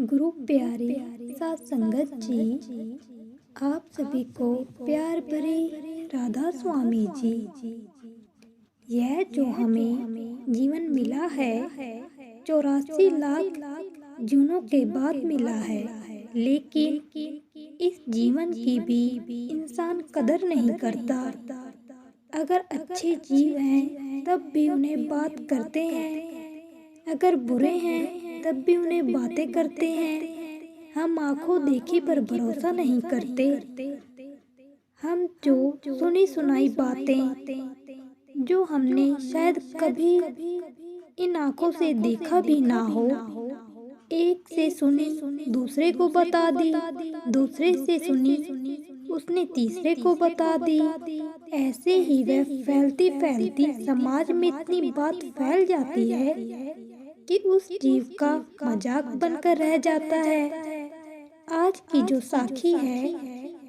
गुरु प्यारे साथ संगत जी, आप सभी को प्यार भरी राधा स्वामी जी। यह जो हमें जीवन मिला है 84 लाख जूनों के बाद मिला है, लेकिन इस जीवन की भी इंसान कदर नहीं करता। अगर अच्छे जीव हैं तब भी उन्हें बात करते हैं, अगर बुरे हैं तब भी उन्हें बातें करते हैं। हम आंखों देखी पर भरोसा नहीं करते। हम जो सुनी सुनाई बातें जो हमने शायद कभी इन आंखों से देखा भी ना हो, एक से सुनी दूसरे को बता दी, दूसरे से सुनी उसने तीसरे को बता दी। ऐसे ही वह फैलती फैलती समाज में इतनी बात फैल जाती है कि उस जीव का मजाक बनकर रह जाता है। आज की जो साखी है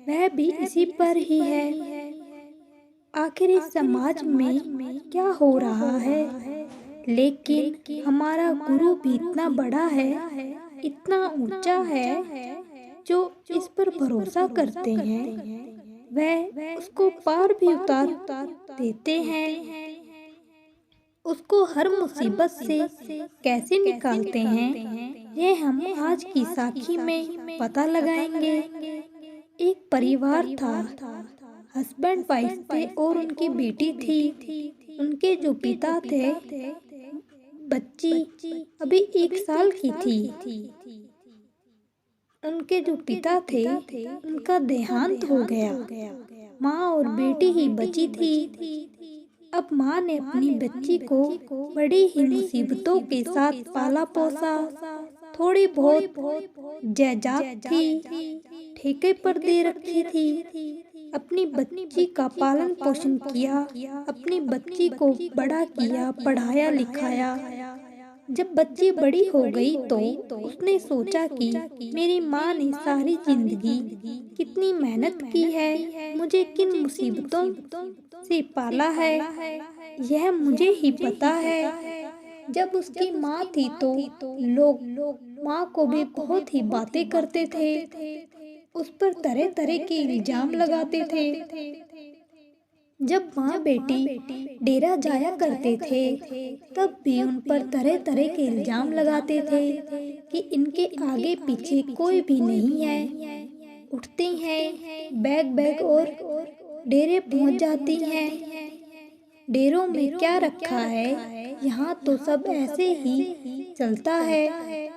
वह भी इसी पर ही है। आखिर इस समाज में क्या हो रहा है, लेकिन हमारा गुरु भी इतना बड़ा है, इतना ऊंचा है, जो इस पर भरोसा करते हैं वह उसको पार भी उतार देते हैं। उसको हर मुसीबत से कैसे निकालते हैं, यह हम आज की साखी में पता लगाएंगे। एक परिवार था, हस्बैंड वाइफ थे और उनकी बेटी थी। उनके जो पिता थे, बच्ची अभी 1 साल की थी। उनके जो पिता थे उनका देहांत हो गया। माँ और बेटी ही बची थी। अब माँ ने अपनी बच्ची को बड़ी ही मुसीबतों के साथ पाला पोसा। थोड़ी बहुत जायदाद थी, ठेके पर दे रखी थी। अपनी बच्ची का पालन पोषण किया, अपनी बच्ची को बड़ा किया, पढ़ाया लिखाया। जब बच्ची बड़ी हो गई तो उसने सोचा कि मेरी माँ ने सारी जिंदगी कितनी मेहनत की है, मुझे किन मुसीबतों से पाला है, यह मुझे ही पता है। जब उसकी माँ थी तो लोग माँ को भी बहुत ही बातें करते थे, उस पर तरह तरह के इल्जाम लगाते थे। जब माँ बेटी डेरा जाया करते थे तब भी उन पर तरह तरह के इल्जाम लगाते थे कि इनके आगे पीछे कोई भी नहीं है। उठती हैं बैग और डेरे पहुंच जाती हैं। डेरों में क्या रखा है, यहाँ तो सब ऐसे ही चलता है।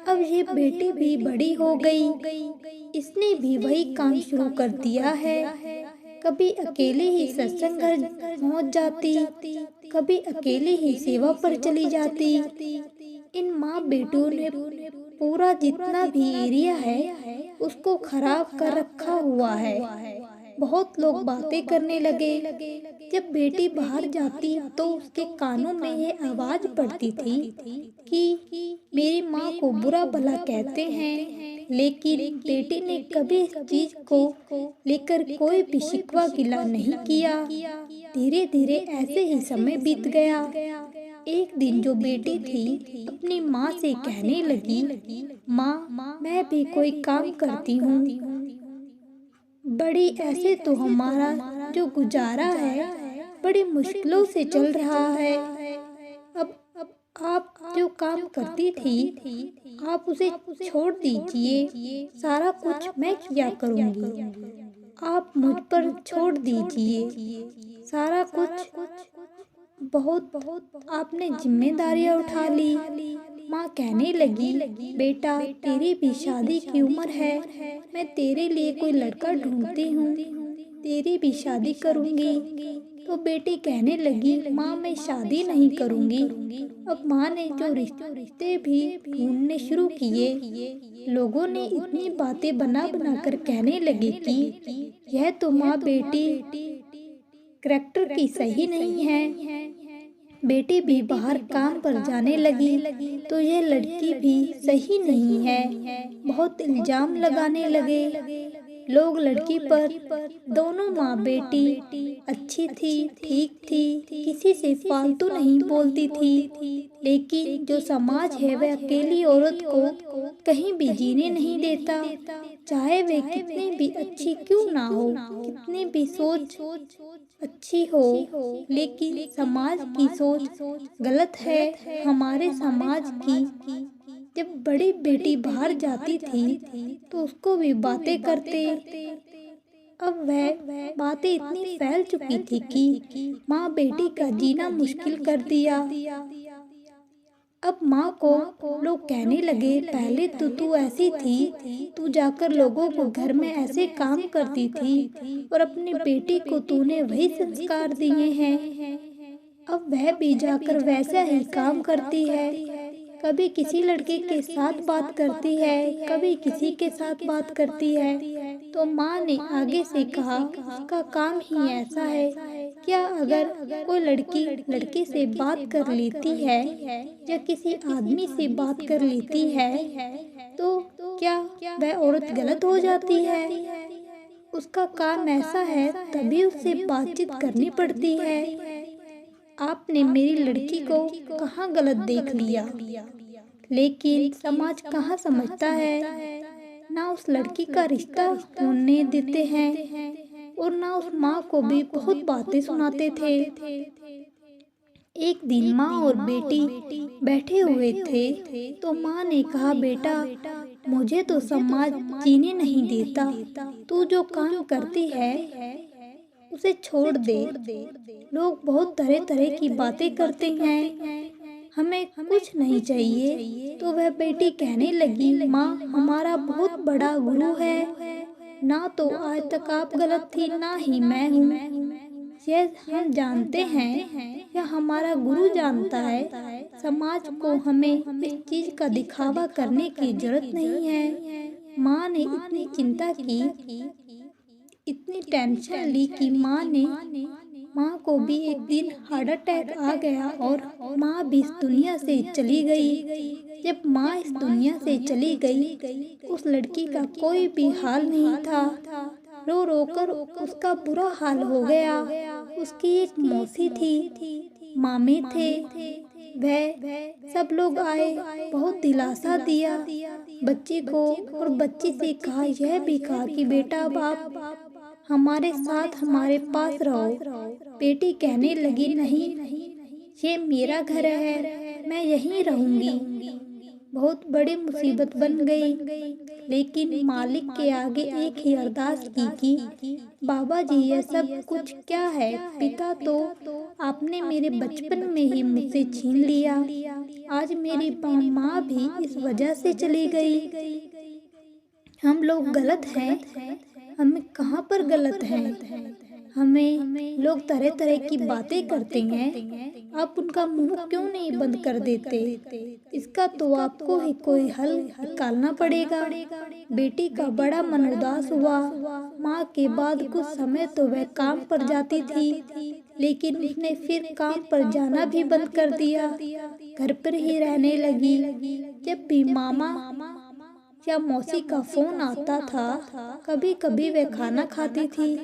अब ये बेटी भी बड़ी हो गई, इसने भी वही काम शुरू कर दिया है। कभी अकेले ही सत्संग घर पहुंच जाती, कभी अकेले ही सेवा पर चली जाती। इन माँ बेटों ने पूरा जितना भी एरिया है उसको खराब कर रखा हुआ है। बहुत लोग बातें करने लगे। जब बेटी बाहर जाती तो उसके कानों में ये आवाज पड़ती थी कि मेरी माँ को बुरा भला कहते हैं, लेकिन बेटी ने कभी इस चीज को लेकर कोई भी शिकवा गिला नहीं किया। धीरे धीरे ऐसे ही समय बीत गया। एक दिन जो बेटी थी अपनी माँ से कहने लगी, माँ मैं भी कोई काम करती हूँ, बड़ी ऐसे तो हमारा जो गुजारा है बड़ी मुश्किलों से चल रहा है। अब आप जो काम करती थी आप उसे छोड़ दीजिए, सारा कुछ मैं किया करूँगी। आप मुझ पर छोड़ दीजिए सारा कुछ। बहुत आपने जिम्मेदारियां उठा ली। माँ कहने लगी, बेटा तेरी भी शादी की उम्र है, मैं तेरे लिए कोई लड़का ढूंढती हूँ, तेरी भी शादी करूँगी। तो बेटी कहने लगी, माँ मैं शादी नहीं करूँगी। अब माँ ने जो रिश्ते भी ढूंढने शुरू किए, लोगों ने इतनी बातें बना बना कर कहने लगे कि यह तो माँ बेटी करैक्टर की सही नहीं है। बेटी भी बाहर काम पर जाने लगी तो यह लड़की भी सही नहीं है। बहुत इल्जाम लगाने लगे। लोग लड़की पर दोनों माँ बेटी अच्छी थी, ठीक थी, किसी से फालतू नहीं बोलती थी। लेकिन जो समाज है वह अकेली औरत को कहीं भी जीने नहीं देता, चाहे वे कितनी भी अच्छी क्यों ना हो, कितनी भी सोच अच्छी हो, लेकिन समाज की सोच गलत है। हमारे समाज की जब बड़ी बेटी बाहर जाती थी तो उसको भी बातें करते। अब वह बातें इतनी फैल चुकी थी कि माँ बेटी का जीना मुश्किल कर दिया। अब माँ को लोग कहने लगे, पहले तो तू ऐसी थी, तू जाकर लोगों को घर में ऐसे काम करती थी और अपनी बेटी को तूने वही संस्कार दिए हैं। अब वह भी जाकर वैसा ही काम करती है, कभी किसी लड़के के साथ बात करती है, कभी किसी के साथ बात करती है। तो माँ ने आगे से कहा, उसका काम ही ऐसा है। क्या अगर कोई लड़की लड़के से बात कर लेती है या किसी आदमी से बात कर लेती है तो क्या वह औरत गलत हो जाती है? उसका काम ऐसा है, तभी उससे बातचीत करनी पड़ती है। आपने मेरी लड़की को कहाँ गलत देख लिया? लेकिन समाज कहाँ समझता है, ना उस लड़की का रिश्ता होने देते हैं और ना उस माँ को भी बहुत बातें सुनाते थे। एक दिन माँ और बेटी बैठे हुए थे तो माँ ने कहा, बेटा मुझे तो समाज जीने नहीं देता, तू जो काम करती है उसे छोड़ दे। लोग बहुत तरह तरह की बातें करते हैं, हमें कुछ नहीं चाहिए। तो वह बेटी कहने लगी, माँ हमारा बहुत बड़ा गुरु है, ना तो आज तक आप गलत थी ना ही मैं हूँ। यह हम जानते हैं या हमारा गुरु जानता है, समाज को हमें इस चीज का दिखावा करने की जरूरत नहीं है। माँ ने इतनी चिंता की, इतनी टेंशन ली कि माँ को भी एक दिन हार्ट अटैक आ गया और माँ भी इस दुनिया से चली गई। जब माँ इस दुनिया से चली गई, उस लड़की का कोई भी हाल नहीं था। रो रो कर उसका बुरा हाल हो गया। उसकी एक मौसी थी, मामे थे, वह सब लोग आए, बहुत दिलासा दिया बच्ची को और बच्ची से कहा, यह भी कहा कि बेटा बाप हमारे साथ हमारे पास रहो। बेटी कहने लगी, नहीं ये मेरा घर है, मैं यहीं रहूंगी। बहुत बड़ी मुसीबत बन गई, लेकिन मालिक के आगे एक ही अरदास की कि बाबा जी यह सब कुछ क्या है? पिता तो आपने मेरे बचपन में ही मुझसे छीन लिया, आज मेरी माँ भी इस वजह से चली गई। हम लोग गलत हैं, हमें कहाँ पर गलत हैं? हमें लोग तरह तरह की बातें करते हैं, आप उनका मुंह क्यों नहीं बंद कर देते? इसका तो आपको ही कोई हल निकालना पड़ेगा। बेटी का बड़ा मन उदास हुआ। माँ के बाद कुछ समय तो वह काम पर जाती थी, लेकिन उसने फिर काम पर जाना भी बंद कर दिया, घर पर ही रहने लगी। जब भी मामा या मौसी का फोन आता था, कभी कभी वह खाना खाती थी,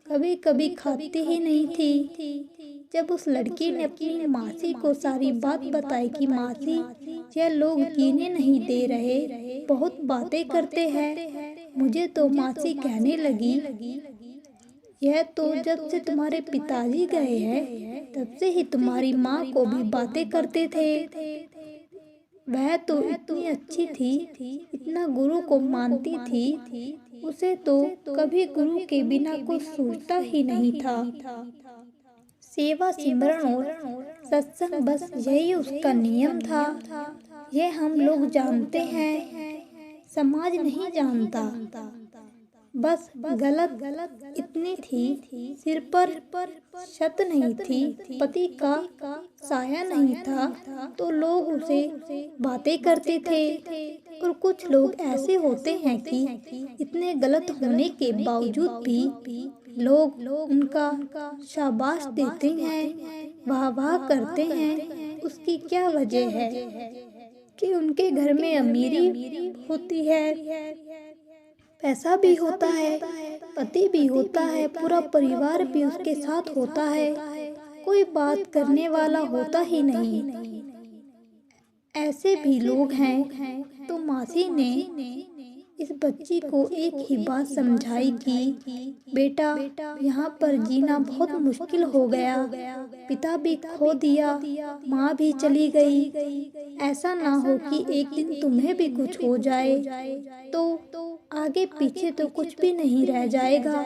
कभी कभी खाती ही नहीं थी। जब उस लड़की ने अपनी मासी को सारी बात बताई कि मासी यह लोग जीने नहीं दे रहे, बहुत बातें करते हैं, मुझे तो मासी कहने लगी, यह तो जब से तुम्हारे पिताजी गए हैं तब से ही तुम्हारी माँ को भी बातें करते थे। वह तो इतनी अच्छी थी, इतना गुरु को मानती थी, उसे तो कभी गुरु के बिना कुछ सोचता ही नहीं था। सेवा सिमरन और सत्संग बस यही उसका नियम था। यह हम लोग जानते हैं, समाज नहीं जानता। बस गलत इतनी थी, सिर पर छत नहीं थी, पति का साया नहीं था, तो लोग उसे बातें करते थे। और कुछ लोग ऐसे होते हैं कि इतने गलत होने के बावजूद भी लोग उनका शाबाश देते हैं, वाह वाह करते हैं। उसकी क्या वजह है? कि उनके घर में अमीरी होती है, पैसा भी होता है, पति भी होता है, पूरा परिवार भी उसके साथ होता है, कोई बात करने वाला होता ही नहीं। ऐसे भी लोग हैं। तो मासी ने इस बच्ची को एक ही बात समझाई कि बेटा, यहाँ पर जीना बहुत मुश्किल हो गया, पिता भी खो दिया, माँ भी चली गई। ऐसा ना हो कि एक दिन तुम्हें भी कुछ हो जाए तो आगे पीछे तो कुछ भी नहीं रह जाएगा।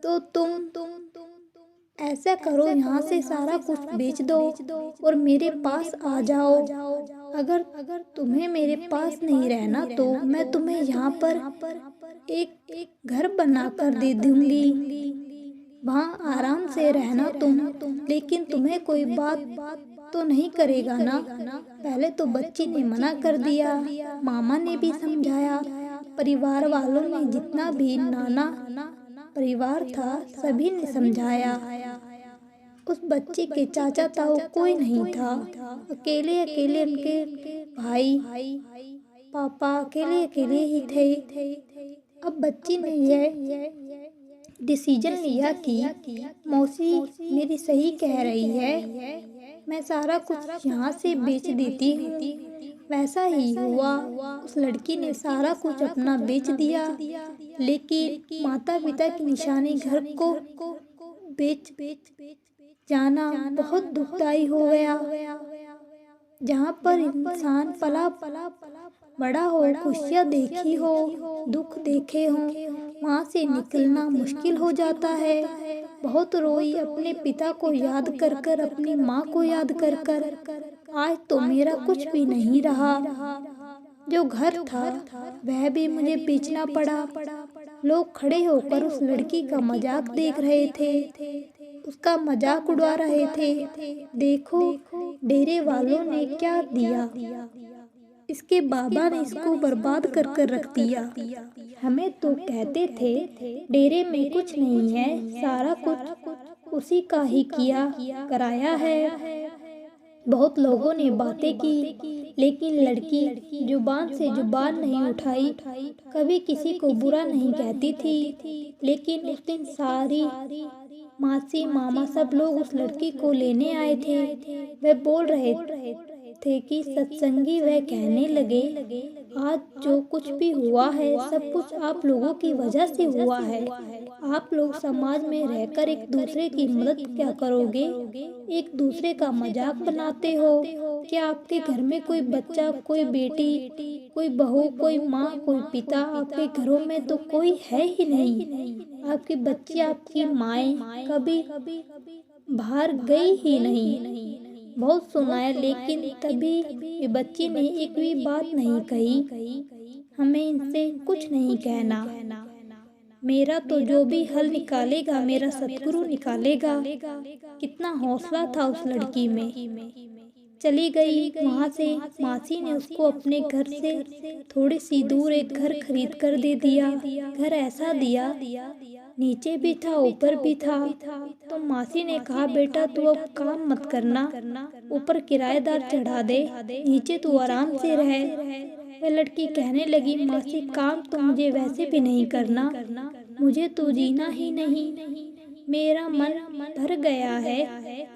तो तुम ऐसा करो, यहाँ से सारा कुछ बेच दो और मेरे पास आ जाओ। अगर तुम्हें मेरे पास नहीं रहना तो मैं तुम्हें यहाँ पर एक घर बना कर दे दूंगी, वहाँ आराम से रहना तुम, लेकिन तुम्हें कोई बात तो नहीं करेगा ना। पहले तो बच्ची ने मना कर दिया, मामा ने भी समझाया, परिवार वालों ने, जितना भी नाना परिवार था सभी ने समझाया। उस बच्ची के चाचा ताऊ कोई नहीं था, अकेले अकेले उनके भाई पापा अकेले ही थे। अब बच्ची ने यह डिसीजन लिया कि मौसी मेरी सही कह रही है, मैं सारा कुछ यहाँ से बेच देती हूँ। वैसा ही हुआ, उस लड़की ने सारा कुछ अपना बेच दिया, लेकिन माता पिता की निशानी घर को बेच जाना बहुत दुखदाई हो गया। जहाँ पर इंसान पला बड़ा हो, खुशियाँ देखी हो, दुख देखे हों, वहाँ से निकलना मुश्किल हो जाता है। बहुत रोई अपने पिता को याद कर कर, अपनी माँ को याद कर कर। आज तो मेरा कुछ भी नहीं रहा, जो घर था वह भी मुझे बेचना पड़ा। लोग खड़े होकर उस लड़की का मजाक देख रहे थे, उसका मजाक उड़ा रहे थे। देखो डेरे वालों ने क्या दिया, इसके बाबा ने इसको बर्बाद कर कर रख दिया। हमें तो कहते थे डेरे में कुछ नहीं है, सारा कुछ उसी का ही किया कराया है। बहुत लोगों ने बातें की, लेकिन लड़की जुबान से जुबान नहीं उठाई, कभी किसी को बुरा नहीं कहती थी। लेकिन उस दिन सारी मासी मामा सब लोग उस लड़की को लेने आए थे। वे बोल रहे थे कि सत्संगी वह कहने लगे, आज जो कुछ भी हुआ है सब कुछ आप लोगों की वजह से हुआ है। आप लोग समाज में रहकर एक दूसरे की मदद क्या करोगे, एक दूसरे का मजाक बनाते हो। क्या आपके घर में कोई बच्चा, कोई बेटी, कोई बहू, कोई माँ, कोई पिता, आपके घरों में तो कोई है ही नहीं। आपकी बच्ची, आपकी माएँ कभी बाहर गई ही नहीं। बहुत सुनाया, लेकिन तभी ये बच्ची ने एक भी बात नहीं कही। हमें इनसे कुछ नहीं कहना, मेरा तो जो भी हल निकालेगा मेरा सतगुरु निकालेगा। कितना हौसला था उस लड़की में। चली गई वहाँ से। मासी ने उसको अपने घर से थोड़ी सी दूर एक घर खरीद कर दे दिया। घर ऐसा दिया, नीचे भी था ऊपर भी था। तो मासी ने कहा, बेटा तू अब काम मत करना, ऊपर किराएदार चढ़ा दे, नीचे तू आराम से रह। वह लड़की कहने लगी, मासी काम तो मुझे वैसे भी नहीं करना, मुझे तो जीना ही नहीं, मेरा मन भर गया है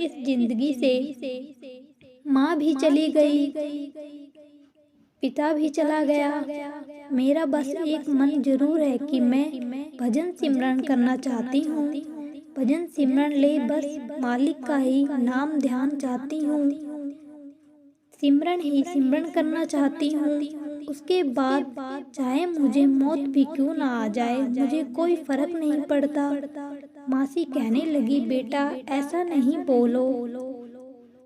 इस जिंदगी से। माँ भी चली गई, पिता भी चला गया। मेरा बस एक मन जरूर है कि मैं भजन सिमरन करना चाहती हूँ। भजन सिमरन ले बस मालिक का ही नाम ध्यान चाहती हूँ, सिमरन ही सिमरन करना चाहती हूँ। उसके बाद चाहे मुझे मौत भी क्यों ना आ जाए, मुझे कोई फर्क नहीं पड़ता। मासी कहने लगी, बेटा ऐसा नहीं बोलो,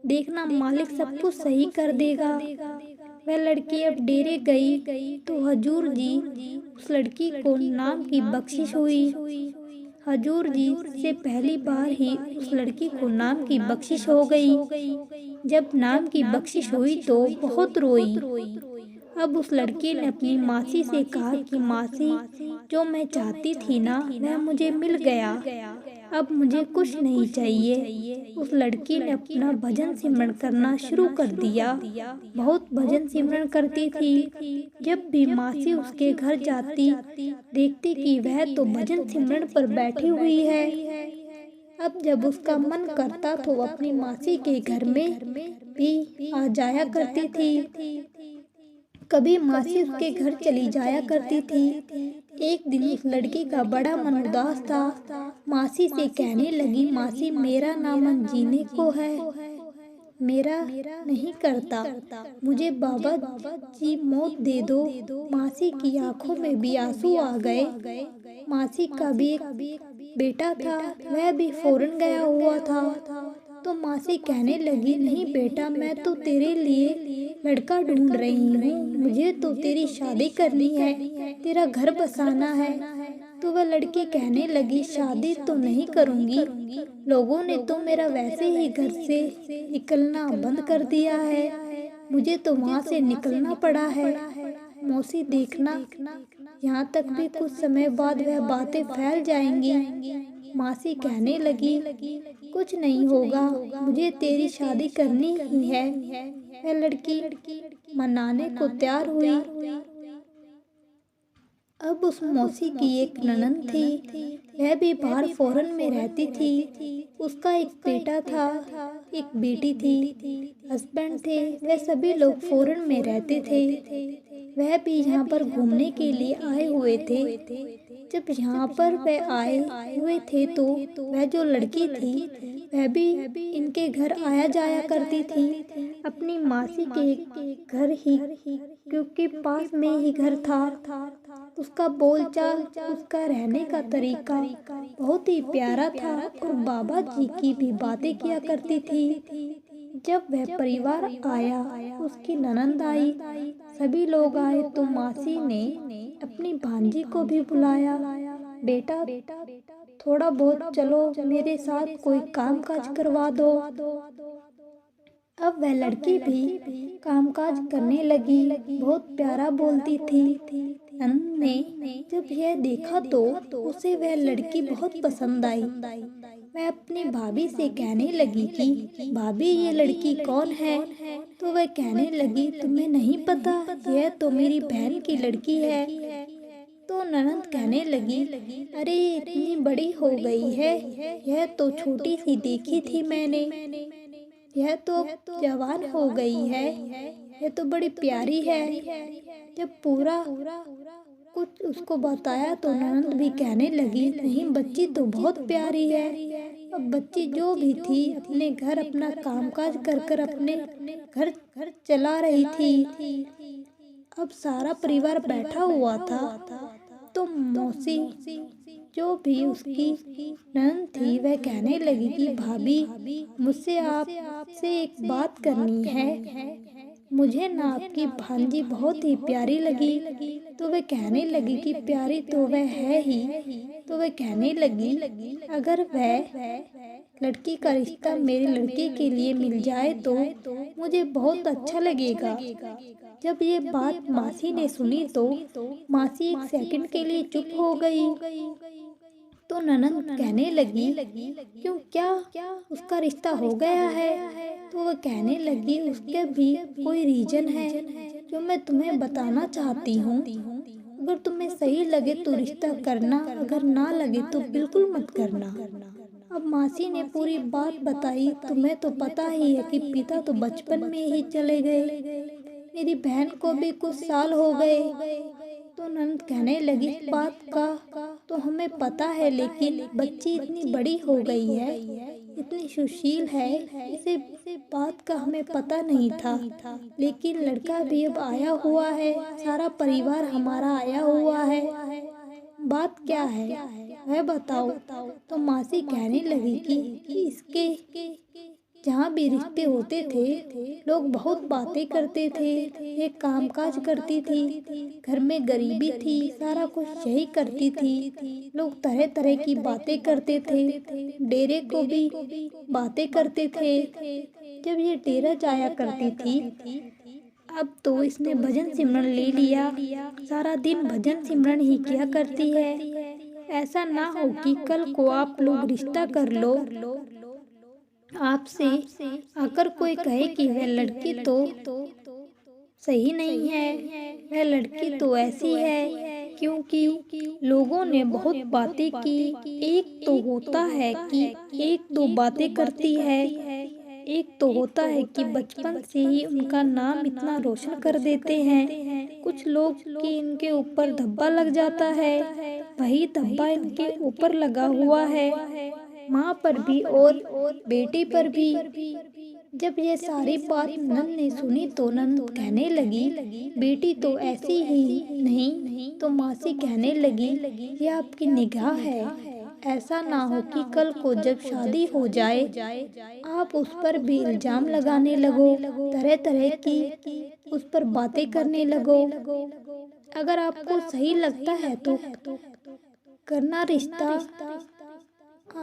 देखना मालिक सब कुछ सही कर देगा। वह लड़की अब डेरे गई तो हजूर जी उस लड़की को नाम की बख्शिश हुई। हजूर जी से पहली बार ही उस लड़की को नाम की बख्शिश हो गई। जब नाम की बख्शिश हुई तो बहुत रोई। अब उस लड़की ने अपनी मासी से कहा कि मासी, जो मैं चाहती थी ना वह मुझे मिल गया। अब मुझे कुछ नहीं चाहिए। उस लड़की ने अपना भजन सिमरन करना शुरू कर दिया। बहुत भजन सिमरन करती थी। जब भी मासी उसके घर जाती, देखती कि वह तो भजन सिमरन पर बैठी हुई है। अब जब उसका मन करता तो अपनी मासी के घर में भी आ जाया करती थी। कभी मासी उसके घर चली जाया करती थी। एक दिन उस लड़की का बड़ा मन उदास था। मासी से कहने लगी, मासी मेरा ना मन जीने को है, मेरा नहीं करता, मुझे बाबा जी मौत दे दो। मासी की आंखों में भी आंसू आ गए। मासी का भी एक बेटा था, वह भी फौरन गया हुआ था। तो मासी कहने लगी, नहीं बेटा, मैं तो तेरे लिए लड़का ढूंढ रही हूँ, मुझे तो तेरी शादी करनी है, तेरा घर बसाना है। तो वह लड़की कहने लगी, शादी तो नहीं करूँगी, लोगों ने तो मेरा वैसे ही घर से निकलना बंद कर दिया है, मुझे तो वहाँ से निकलना पड़ा है। मौसी देखना, यहाँ तक भी कुछ समय बाद वह बातें फैल जाएंगी। मासी कहने लगी, कुछ नहीं होगा, मुझे तेरी शादी करनी ही है। वह लड़की मनाने को तैयार हुई। अब उस मौसी की एक ननद थी, वह भी बाहर फॉरेन में रहती थी। उसका एक बेटा था, एक बेटी थी, हस्बैंड थे, वह सभी लोग फॉरेन में रहते थे। वह भी यहाँ पर घूमने के लिए आए हुए थे। जब यहाँ पर वह आए हुए थे तो वह जो लड़की थी वह भी इनके घर आया जाया करती थी, अपनी मासी के घर ही, क्योंकि पास में ही घर था। उसका बोलचाल, उसका रहने का तरीका बहुत ही प्यारा था और बाबा जी की भी बातें किया करती थी। जब वह परिवार आया, उसकी ननद आई, सभी लोग आए तो मासी ने अपनी भांजी को भी बुलाया। बेटा, थोड़ा बहुत चलो मेरे साथ, कोई काम काज करवा दो। अब वह लड़की भी कामकाज करने लगी, बहुत प्यारा बोलती थी। नंद ने जब यह देखा तो उसे वह लड़की बहुत पसंद आई। वह अपनी भाभी से कहने लगी कि भाभी, ये लड़की कौन है? तो वह कहने लगी, तुम्हें नहीं पता, यह तो मेरी बहन की लड़की है। तो ननद कहने लगी, अरे इतनी बड़ी हो गई है, यह तो छोटी सी देखी थी मैंने, यह तो जवान हो गई है, यह तो बड़ी प्यारी है। जब पूरा कुछ उसको बताया तो ननद भी कहने लगी, नहीं बच्ची तो बहुत प्यारी है। अब बच्ची जो भी थी अपने घर अपना कामकाज कर कर अपने घर चला रही थी। अब सारा परिवार बैठा हुआ था तो मौसी जो भी उसकी ननद थी वह कहने लगी कि भाभी, मुझसे आपसे एक बात करनी है, मुझे ना आपकी भांजी बहुत ही प्यारी लगी। तो वह कहने लगी कि प्यारी तो वह है ही। तो वह कहने लगी, अगर वह लड़की का रिश्ता मेरे लड़के के लिए मिल जाए तो मुझे बहुत अच्छा लगेगा। जब ये बात मासी ने सुनी तो मासी एक सेकंड के लिए चुप हो गई। तो ननद कहने लगी, क्यों, क्या उसका रिश्ता हो गया है? तो वह कहने लगी, उसके भी कोई रीजन है जो मैं तुम्हें बताना चाहती हूँ। अगर तुम्हें सही लगे तो रिश्ता करना, अगर ना लगे तो बिल्कुल मत करना। अब मासी ने पूरी बात बताई। तुम्हें तो पता ही है कि पिता तो बचपन में ही चले गए, मेरी बहन को भी कुछ साल हो गए। तो ननद कहने लगी, इस बात का तो हमें पता है, लेकिन बच्ची इतनी बड़ी हो गई है, इतनी सुशील है, इसे बात का हमें पता नहीं था। लेकिन लड़का भी अब आया हुआ है, सारा परिवार हमारा आया हुआ है, बात क्या है वह बताओ। तो मासी कहने लगी कि इसके जहाँ भी रिश्ते होते थे लोग बहुत बातें करते थे, ये कामकाज करती थी, घर में गरीबी थी, सारा कुछ यही करती थी, लोग तरह तरह की बातें करते थे, डेरे को भी बातें करते थे। जब ये डेरा जाया करती थी, अब तो इसने भजन सिमरन ले लिया, सारा दिन भजन सिमरन ही किया करती है। ऐसा ना हो कि कल को आप लोग रिश्ता कर लो, आपसे आकर कोई कहे कि वह लड़की तो सही नहीं है, वह लड़की तो ऐसी है, क्योंकि लोगों ने बहुत बातें की। एक तो होता है कि एक दो बातें करती है, एक तो होता है कि बचपन से ही उनका नाम इतना रोशन कर देते हैं। कुछ लोग कि इनके ऊपर धब्बा लग जाता है, वही धब्बा इनके ऊपर लगा हुआ है, माँ पर भी और बेटी पर भी। जब ये सारी बात नंद ने सुनी तो नंद कहने लगी, बेटी तो ऐसी ही नहीं तो मासी कहने लगी, ये आपकी निगाह है, ऐसा ना हो कि कल को जब शादी हो जाए आप उस पर भी इल्जाम लगाने लगो, तरह तरह की उस पर बातें करने लगो। अगर आपको सही लगता है तो करना रिश्ता,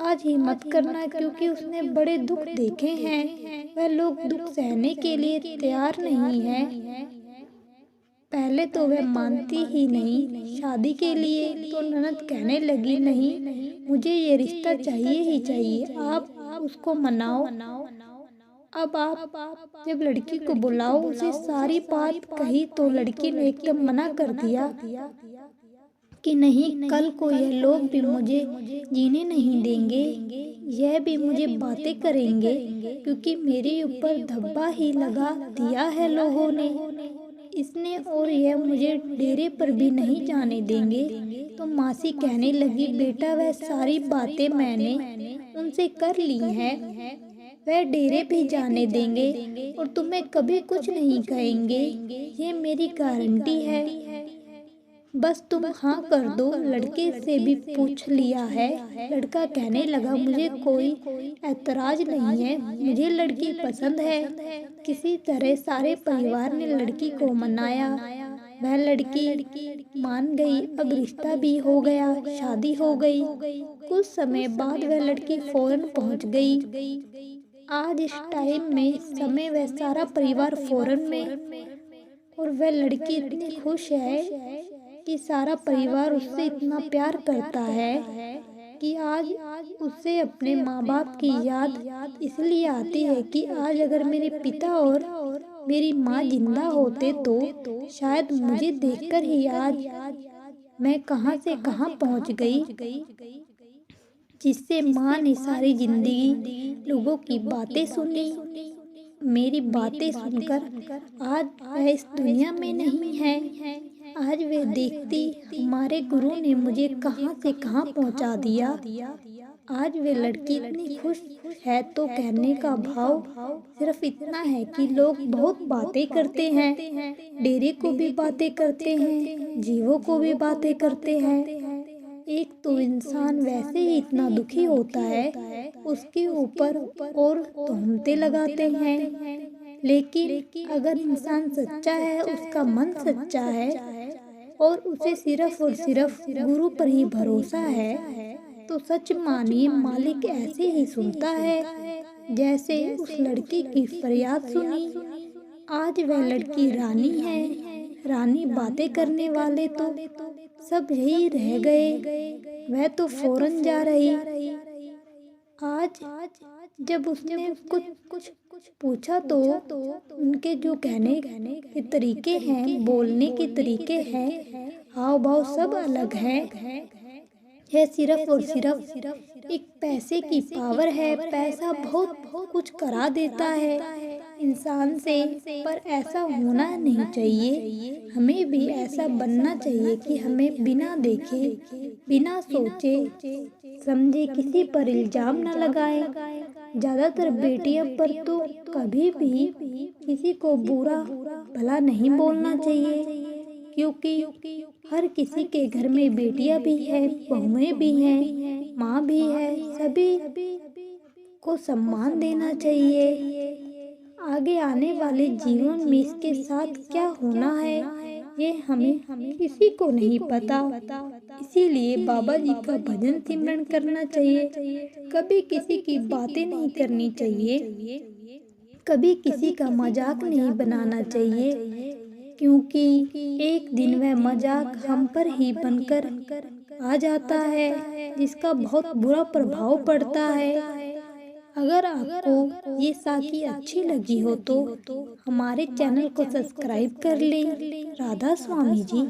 आज ही मत करना, क्योंकि उसने बड़े दुख देखे हैं, वह लोग दुख सहने के लिए तैयार नहीं है। पहले तो वह मानती ही नहीं शादी के लिए, तो ननद कहने लगी, नहीं मुझे ये रिश्ता चाहिए ही चाहिए, आप उसको मनाओ। अब आप जब लड़की को बुलाओ, उसे सारी बात कही तो लड़की ने एकदम मना कर दिया कि नहीं, कल को यह लोग भी मुझे जीने नहीं देंगे, यह भी मुझे बातें करेंगे, क्योंकि मेरे ऊपर धब्बा ही लगा दिया है लोगों ने इसने, और यह मुझे डेरे पर भी नहीं जाने देंगे। तो मासी कहने लगी, बेटा वह सारी बातें मैंने उनसे कर ली हैं, वह डेरे भी जाने देंगे और तुम्हें कभी कुछ नहीं कहेंगे, ये मेरी गारंटी है। बस तुम हाँ कर दो। लड़के से भी पूछ लिया है। लड़का कहने लगा, मुझे कोई ऐतराज नहीं है, मुझे लड़की पसंद है। किसी तरह सारे परिवार ने लड़की को मनाया, वह लड़की मान गई। अब रिश्ता भी हो गया, शादी हो गई। कुछ समय बाद वह लड़की फौरन पहुंच गई। आज इस टाइम में समय वह सारा परिवार फौरन में, और वह लड़की इतनी खुश है कि सारा परिवार उससे इतना प्यार करता है कि आज उससे अपने माँ बाप की याद इसलिए आती है कि आज अगर मेरे पिता और मेरी माँ जिंदा होते तो शायद मुझे देखकर ही आज मैं कहाँ से कहाँ पहुँच गई, जिससे माँ ने सारी जिंदगी लोगों की बातें सुनी। मेरी बातें सुनकर आज वह इस दुनिया में नहीं है। आज वे देखती हमारे गुरु ने मुझे कहाँ से कहाँ पहुँचा दिया। आज वे लड़की इतनी खुश है तो कहने का भाव सिर्फ इतना है कि लोग बहुत बातें करते हैं, डेरे को भी बातें करते हैं, जीवों को भी बातें करते हैं। एक तो इंसान वैसे ही इतना दुखी होता है, उसके ऊपर और तोहमतें लगाते हैं। लेकिन अगर इंसान सच्चा है, उसका मन सच्चा है और उसे सिर्फ और सिर्फ गुरु पर ही भरोसा है, तो सच मानिए मालिक ऐसे ही सुनता है जैसे उस लड़की की फरियाद सुनी। आज वह लड़की रानी है। रानी बातें करने वाले तो सब यही रह गए, वह तो फौरन जा रही। आज जब उसने कुछ पूछा तो उनके जो कहने के तरीके हैं, बोलने के तरीके हैं, हाव भाव सब अलग है। यह सिर्फ और सिर्फ एक पैसे की पावर है। पैसा बहुत कुछ करा देता है इंसान से, पर ऐसा होना नहीं चाहिए। हमें भी ऐसा बनना चाहिए कि हमें बिना देखे, बिना सोचे समझे किसी पर इल्जाम न लगाएं। ज़्यादातर बेटियों पर तो कभी भी किसी को बुरा भला नहीं बोलना चाहिए, क्योंकि हर किसी के घर में बेटियां भी है, बहुएं भी हैं, माँ भी है। सभी को सम्मान देना चाहिए। आगे आने वाले जीवन में इसके साथ क्या होना है, ये हमें किसी को नहीं पता। इसीलिए बाबा जी का भजन सिमरन करना चाहिए। कभी किसी की बातें नहीं करनी चाहिए, कभी किसी का मजाक नहीं बनाना चाहिए, क्योंकि एक दिन वह मजाक हम पर ही बनकर आ जाता है, जिसका बहुत बुरा प्रभाव पड़ता है। अगर आपको ये साखी अच्छी लगी हो तो हमारे चैनल को सब्सक्राइब कर लें। राधा स्वामी जी।